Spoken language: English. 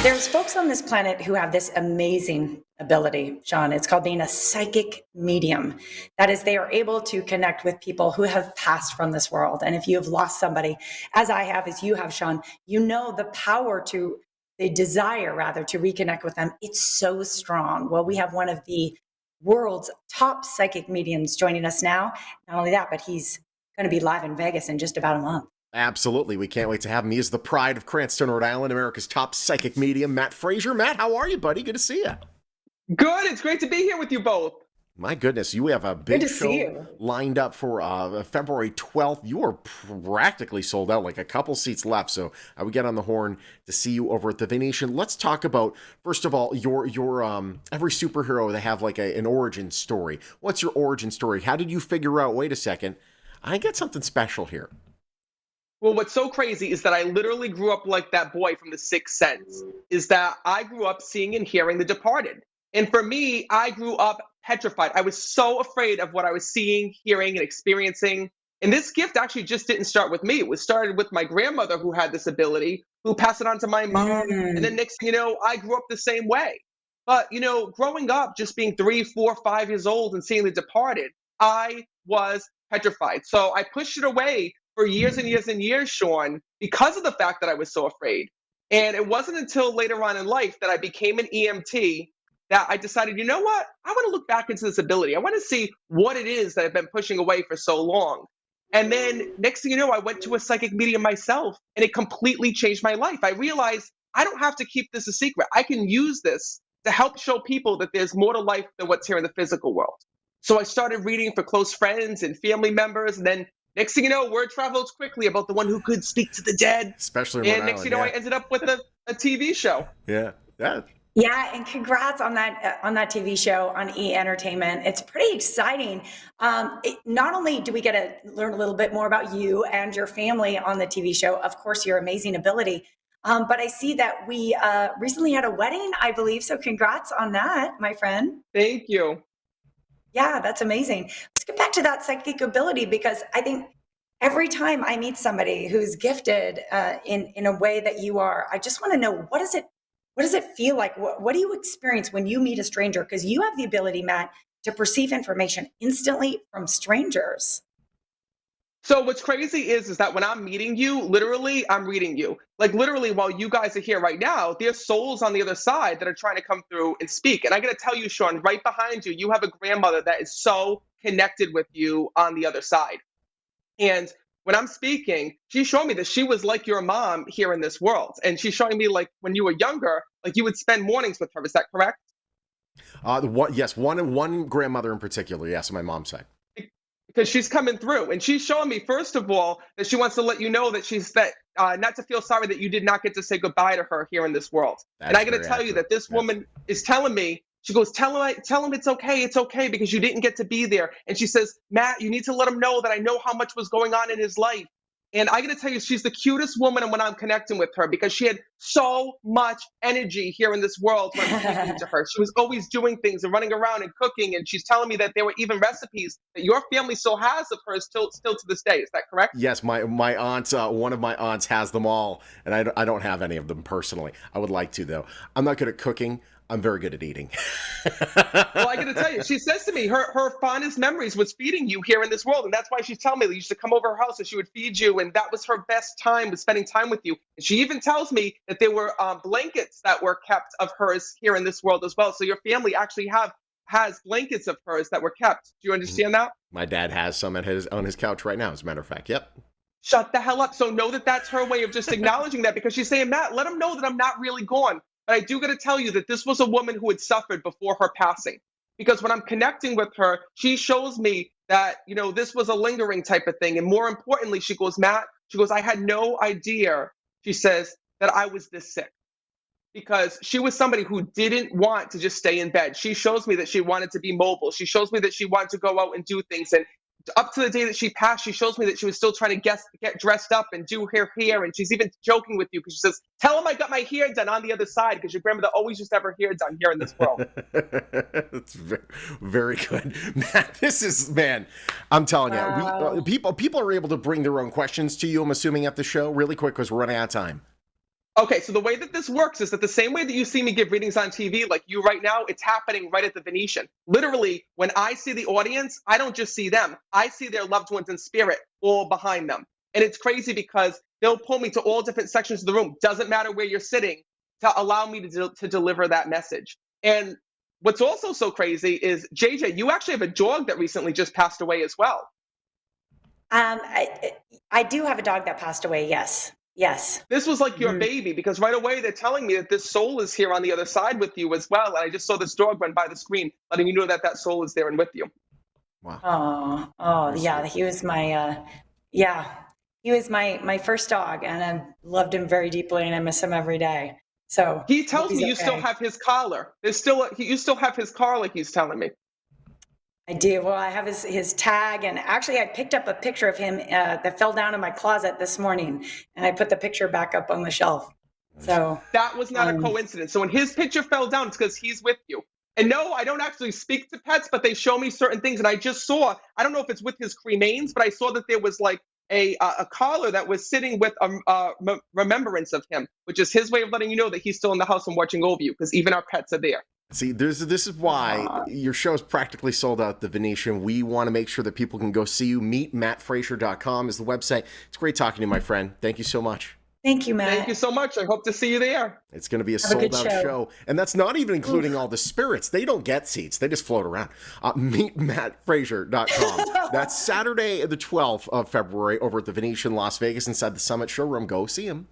There's folks on this planet who have this amazing ability, Sean. It's called being a psychic medium. That is, they are able to connect with people who have passed from this world. And if you have lost somebody, as I have, as you have, Sean, you know the power to, the desire rather, to reconnect with them. It's so strong. Well, we have one of the world's top psychic mediums joining us now. Not only that, but he's going to be live in Vegas in just about a month. Absolutely. We can't wait to have him. He is the pride of Cranston, Rhode Island, America's top psychic medium, Matt Frazier. Matt, how are you, buddy? Good to see you. Good. It's great to be here with you both. My goodness, you have a big show lined up for February 12th. You are practically sold out, like a couple seats left. So I would get on the horn to see you over at the Venetian. Let's talk about, first of all, your every superhero, they have like an origin story. What's your origin story? How did you figure out, wait a second, I get something special here? Well, what's so crazy is that I literally grew up like that boy from The Sixth Sense, is that I grew up seeing and hearing The Departed. And for me, I grew up petrified. I was so afraid of what I was seeing, hearing, and experiencing. And this gift actually just didn't start with me. It was started with my grandmother, who had this ability, who passed it on to my mom. And then next thing you know, I grew up the same way. But, growing up, just being 3, 4, 5 years old and seeing The Departed, I was petrified. So I pushed it away for years and years and years, Sean, because of the fact that I was so afraid. And it wasn't until later on in life that I became an EMT that I decided, you know what? I want to look back into this ability. I want to see what it is that I've been pushing away for so long. And then next thing you know, I went to a psychic medium myself, and it completely changed my life. I realized I don't have to keep this a secret. I can use this to help show people that there's more to life than what's here in the physical world. So I started reading for close friends and family members, and then next thing you know, word travels quickly about the one who could speak to the dead. Especially in Rhode And next thing you know, I ended up with a TV show. Yeah. Yeah, and congrats on that TV show on E! Entertainment. It's pretty exciting. Not only do we get to learn a little bit more about you and your family on the TV show, of course, your amazing ability, but I see that we recently had a wedding, I believe. So congrats on that, my friend. Thank you. Yeah, that's amazing. Let's get back to that psychic ability, because I think every time I meet somebody who's gifted in a way that you are, I just want to know, what does it feel like? What do you experience when you meet a stranger? Because you have the ability, Matt, to perceive information instantly from strangers. So what's crazy is that when I'm meeting you, literally, I'm reading you. Like literally, while you guys are here right now, there's souls on the other side that are trying to come through and speak. And I got to tell you, Sean, right behind you, you have a grandmother that is so connected with you on the other side. And when I'm speaking, she's showing me that she was like your mom here in this world. And she's showing me, like, when you were younger, like you would spend mornings with her. Is that correct? Yes, one grandmother in particular. Yes, on my mom's side. Because she's coming through, and she's showing me, first of all, that she wants to let you know that not to feel sorry that you did not get to say goodbye to her here in this world. And I got to tell you that this woman is telling me, she goes, tell him it's okay because you didn't get to be there. And she says, Matt, you need to let him know that I know how much was going on in his life. And I got to tell you, she's the cutest woman when I'm connecting with her, because she had so much energy here in this world when I'm speaking to her. She was always doing things and running around and cooking. And she's telling me that there were even recipes that your family still has of hers still to this day. Is that correct? Yes, my aunt, one of my aunts has them all, and I don't have any of them personally. I would like to, though. I'm not good at cooking. I'm very good at eating. Well, I got to tell you, she says to me, her fondest memories was feeding you here in this world. And that's why she's telling me that you used to come over her house and she would feed you. And that was her best time, was spending time with you. And she even tells me that there were blankets that were kept of hers here in this world as well. So your family actually has blankets of hers that were kept. Do you understand that? My dad has some on his couch right now, as a matter of fact. Yep. Shut the hell up. So know that that's her way of just acknowledging that, because she's saying, Matt, let him know that I'm not really gone. But I do got to tell you that this was a woman who had suffered before her passing. Because when I'm connecting with her, she shows me that, this was a lingering type of thing. And more importantly, she goes, Matt, I had no idea, she says, that I was this sick. Because she was somebody who didn't want to just stay in bed. She shows me that she wanted to be mobile. She shows me that she wanted to go out and do things. And up to the day that she passed, she shows me that she was still trying to get dressed up and do her hair. And she's even joking with you, because she says, tell him I got my hair done on the other side, because your grandmother always used to have her hair done here in this world. That's very, very good. Man, I'm telling you, people are able to bring their own questions to you, I'm assuming, at the show really quick, because we're running out of time. Okay, so the way that this works is that the same way that you see me give readings on TV, like you right now, it's happening right at the Venetian. Literally, when I see the audience, I don't just see them, I see their loved ones in spirit all behind them. And it's crazy because they'll pull me to all different sections of the room. Doesn't matter where you're sitting to allow me to deliver that message. And what's also so crazy is, JJ, you actually have a dog that recently just passed away as well. I do have a dog that passed away. Yes. Yes. This was like your baby, because right away they're telling me that this soul is here on the other side with you as well. And I just saw this dog run by the screen, letting you know that that soul is there and with you. Wow. Oh, yeah. He was my, he was my first dog, and I loved him very deeply, and I miss him every day. So he tells me you still have his collar. You still have his collar, he's telling me. I do. Well, I have his tag, and actually I picked up a picture of him that fell down in my closet this morning, and I put the picture back up on the shelf. So that was not a coincidence. So when his picture fell down, it's because he's with you. And no, I don't actually speak to pets, but they show me certain things. And I just saw, I don't know if it's with his cremains, but I saw that there was like a collar that was sitting with a remembrance of him, which is his way of letting you know that he's still in the house and watching over you, because even our pets are there. See, this is why your show is practically sold out at the Venetian. We want to make sure that people can go see you. MeetMattFrazier.com is the website. It's great talking to you, my friend. Thank you so much. Thank you, Matt. Thank you so much. I hope to see you there. It's going to be a sold-out show. And that's not even including all the spirits. They don't get seats. They just float around. MeetMattFrazier.com. That's Saturday, the 12th of February over at the Venetian Las Vegas inside the Summit Showroom. Go see him.